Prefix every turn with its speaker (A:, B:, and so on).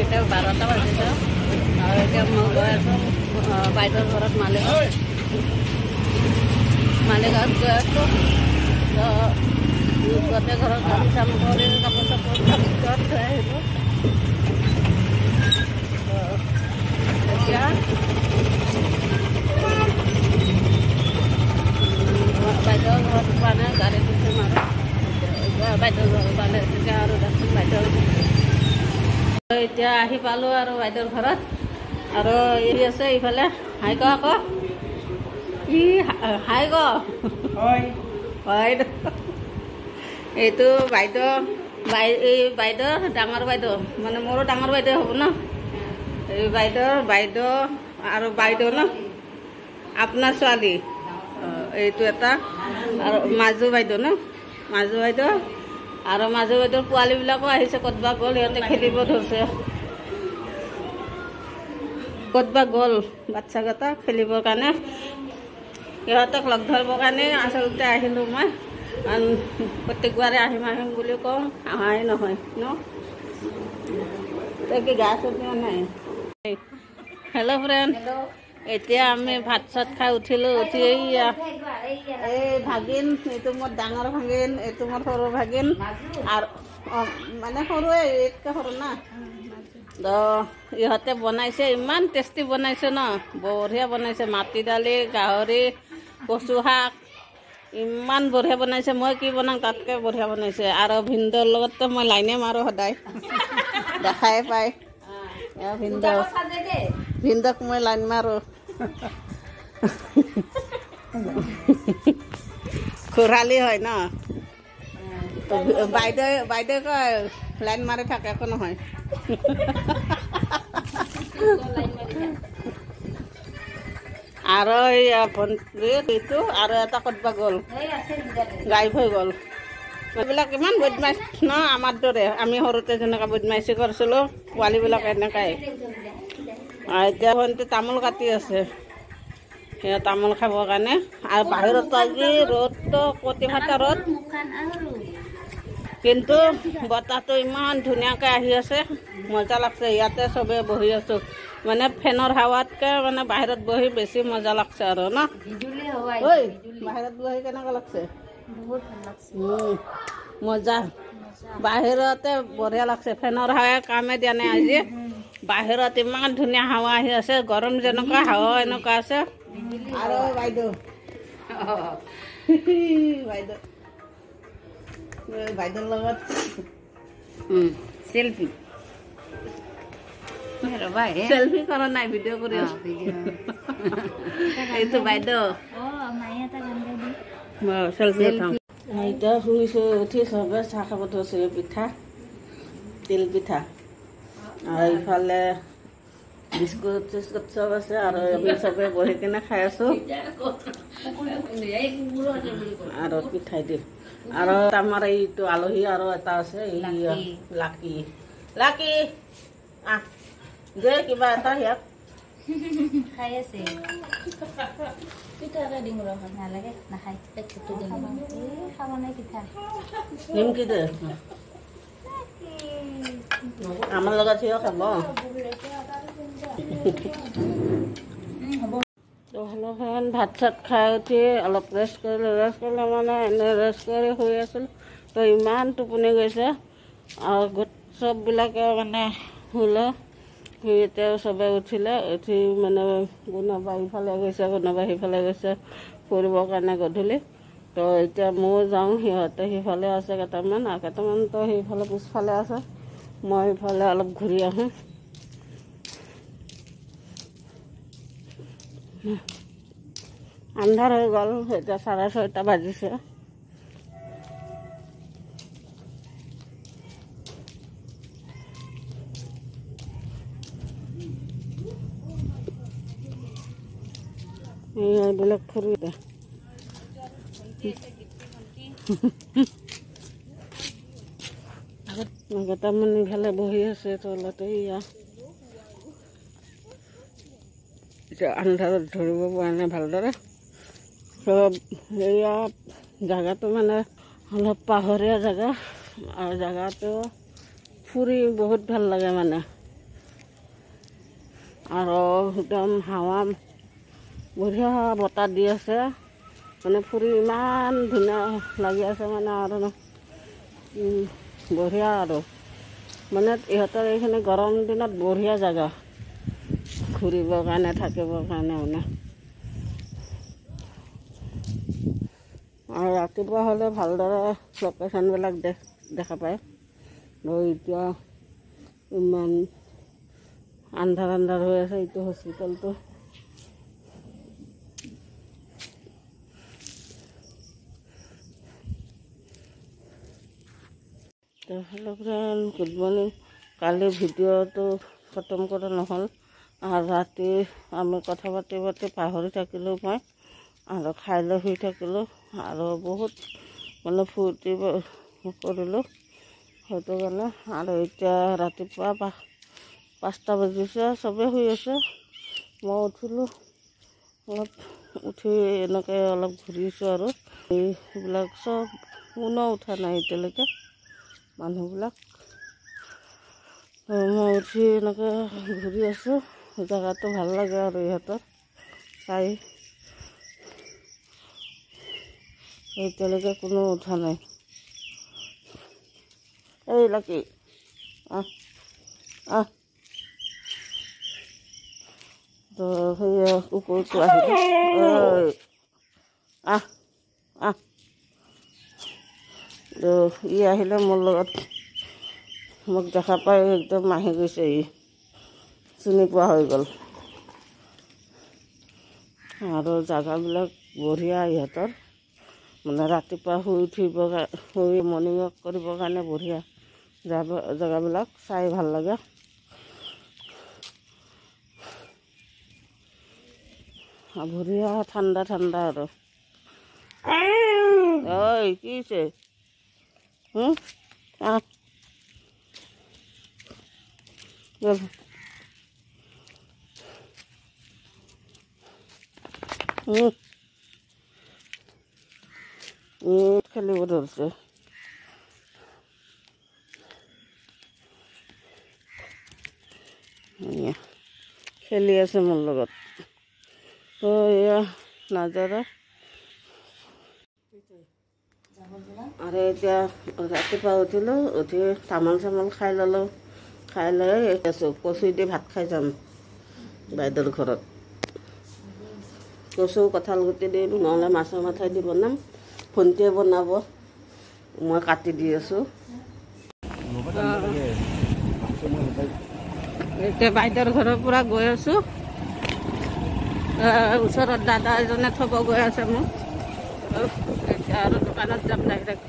A: এতিয়া 12টা বাজিছে আৰু এতিয়া মই গৈ আছোঁ বাইদেউৰ ঘৰত মালিগাঁৱত গৈ আছোঁ। গোটেই ঘৰত কাম চাম কৰি কাপোৰ চাপোৰ ঘৰত থৈ আহিলোঁ। এতিয়া বাইদেউৰ ঘৰত মানে গাড়ী উঠিম আৰু বাইদেউৰ ঘৰত পালে তেতিয়া আৰু দেখোন বাইদেউ এতিয়া আহি পালোঁ আৰু বাইদেউৰ ঘৰত আৰু এই আছে ইফালে হাই ক আকৌ ই হাই ক বাইদেউ এইটো বাইদেউ এই বাইদেউ ডাঙৰ বাইদেউ মানে মোৰো ডাঙৰ বাইদেউ হ'ব ন। এই বাইদেউ আৰু বাইদেউ ন আপোনাৰ ছোৱালী এইটো এটা আৰু মাজু বাইদেউ ন মাজু বাইদেউ আৰু মাজু বাইদেউৰ পোৱালীবিলাকো আহিছে। ক'তবা গ'ল সিহঁতে খেলিব ধৰিছে। ক'তবা গ'ল বাচ্চাকেইটা খেলিবৰ কাৰণে সিহঁতক লগ ধৰিবৰ কাৰণে আচলতে আহিলোঁ মই। কাৰণ প্ৰত্যেকবাৰে আহিম বুলি কওঁ অহাই নহয় ন। কি গা চা নাই। হেল্ল' ফ্ৰেণ্ড, এতিয়া আমি ভাত চাত খাই উঠিলোঁ। উঠি এই ভাগিন এইটো মোৰ ডাঙৰ ভাগিন এইটো মোৰ সৰু ভাগিন আৰু মানে সৰুৱে এইতকৈ সৰু না। ইহঁতে বনাইছে ইমান টেষ্টি বনাইছে ন বঢ়িয়া বনাইছে। মাটি দালি গাহৰি কচু শাক ইমান বঢ়িয়া বনাইছে। মই কি বনাওঁ তাতকৈ বঢ়িয়া বনাইছে। আৰু ভিনদেউৰ লগততো মই লাইনে মাৰোঁ সদায় দেখাই পায়। ভিনদেউক মই লাইন মাৰোঁ। খুৰালি হয় ন বাইদেউ কয় লাইন মাৰি থাকে একো নহয়। আৰু এইটো আৰু এটা ক'তবা গ'ল গায়ব হৈ গ'ল। এইবিলাক ইমান বদমাইছ ন আমাৰ দৰে। আমি সৰুতে যেনেকৈ বদমাইছি কৰিছিলোঁ পোৱালীবিলাক এনেকুৱাই। এতিয়া ভণ্টি তামোল কাটি আছে সেয়া তামোল খাবৰ কাৰণে। আৰু বাহিৰত আজি ৰ'দটো কটি ফটা ৰ'দ কিন্তু বতাহটো ইমান ধুনীয়াকৈ আহি আছে মজা লাগছে। ইয়াতে চবে বহি আছোঁ মানে ফেনৰ হাৱাতকৈ মানে বাহিৰত বহি বেছি মজা লাগছে আৰু ন। ঐ বাহিৰত বহি কেনেকুৱা লাগছে? মজা বাহিৰতে বঢ়িয়া লাগছে। ফেনৰ হাৱাই কামে দিয়া নাই আজি। বাহিৰত ইমান ধুনীয়া হাৱা আহি আছে। গৰম যেনেকুৱা হাৱা এনেকুৱা আছে। আৰু বাইদেউ বাইদেউৰ লগত চেল্ফি কৰা নাই ভিডিঅ' কৰি আছোঁ। এইটো বাইদেউ চেল্ফি উঠাওঁ। এতিয়া শুনিছোঁ উঠি চবে চাহ খাব ধৰিছে। পিঠা তিল পিঠা আৰু ইফালে বিস্কুট চিস্কুট চব আছে আৰু আমি চবে বহি কিনে খাই আছোঁ আৰু পিঠাই দিম। আৰু আমাৰ এইটো আলহী আৰু এটা আছে এই লাকি আহ যে কিবা এটা ইয়াক খাই আছে পিঠাকে দিম নালাগে নাখায় খাব নাই পিঠা নিমকি দে আমাৰ লগত সিও খাব। হেল্ল' ফ্ৰেণ্ড, ভাত চাত খাই উঠি অলপ ৰেষ্ট কৰিলোঁ মানে এনে ৰেষ্ট কৰি শুই আছিলোঁ। তো ইমান টোপনি গৈছে আৰু চববিলাকে মানে শুলে। এতিয়াও চবে উঠিলে। উঠি মানে কোনোবা ইফালে গৈছে কোনোবা সিফালে গৈছে ফুৰিবৰ কাৰণে গধূলি। তো এতিয়া ময়ো যাওঁ। সিহঁতে সিফালে আছে কেইটামান আৰু কেইটামানতো সেইফালে পিছফালে আছে। মই ইফালে অলপ ঘূৰি আহোঁ। আন্ধাৰ হৈ গ'ল। এতিয়া 6:30 বাজিছে। এইবিলাক ফুৰি দে কেইটামান ইফালে বহি আছে তলতে। এতিয়া আন্ধাৰত ধৰিব পৰা নাই ভালদৰে। চব এয়া জেগাটো মানে অলপ পাহাৰীয়া জেগা আৰু জেগাটো ফুৰি বহুত ভাল লাগে মানে আৰু একদম হাৱা বঢ়িয়া বতাহ দি আছে মানে ফুৰি ইমান ধুনীয়া লাগি আছে মানে আৰু বঢ়িয়া আৰু মানে ইহঁতৰ এইখিনি গৰম দিনত বঢ়িয়া জেগা ঘূৰিবৰ কাৰণে থাকিবৰ কাৰণে মানে আৰু ৰাতিপুৱা হ'লে ভালদৰে লোকেশ্যনবিলাক দেখা পায় আৰু এতিয়া ইমান আন্ধাৰ হৈ আছে এইটো হস্পিটেলটো তো হেল্ল' ফ্ৰেণ্ড গুড মৰ্ণিং কালি ভিডিঅ'টো খতম কৰা নহ'ল আৰু ৰাতি আমি কথা পাতি পাহৰি থাকিলোঁ মই আৰু খাই লৈ শুই থাকিলোঁ আৰু বহুত মানে ফূৰ্তি কৰিলোঁ সেইটো কাৰণে আৰু এতিয়া ৰাতিপুৱা 5টা বাজিছে চবেই শুই আছে মই উঠিলোঁ অলপ উঠি এনেকৈ অলপ ঘূৰিছোঁ আৰু এইবিলাক চব কোনো উঠা নাই এতিয়ালৈকে মানুহবিলাক মই উঠি এনেকৈ ঘূৰি আছোঁ জেগাটো ভাল লাগে আৰু ইহঁতৰ চাই এতিয়ালৈকে কোনো উঠা নাই এই লাকি তো সেই কুকুৰটো আহিলে তো ই আহিলে মোৰ লগত মোক দেখা পাই একদম আহি গৈছে ই চিনি পোৱা হৈ গ'ল আৰু জেগাবিলাক বঢ়িয়া ইহঁতৰ মানে ৰাতিপুৱা শুই মৰ্ণিং ৱাক কৰিবৰ কাৰণে বঢ়িয়া জেগাবিলাক চাই ভাল লাগে বঢ়িয়া ঠাণ্ডা আৰু ঐ কি হৈছে খেলিব ধৰিছে খেলি আছে মোৰ লগত তো এয়া নাজাৰা আৰু এতিয়া ৰাতিপুৱা উঠিলোঁ উঠি তামোল চামোল খাই ল'লোঁ খাই লৈ আছোঁ কচু দি ভাত খাই যাম বাইদেউৰ ঘৰত কচু কঁঠাল গুটি দি নহ'লে মাছৰ মাথাই দি বনাম ভণ্টিয়ে বনাব মই কাটি দি আছোঁ এতিয়া বাইদেউৰ ঘৰৰ পৰা গৈ আছোঁ ওচৰত দাদা এজনে থ'ব গৈ আছে মোক এতিয়া আৰু দোকানত যাম ডাইৰেক্ট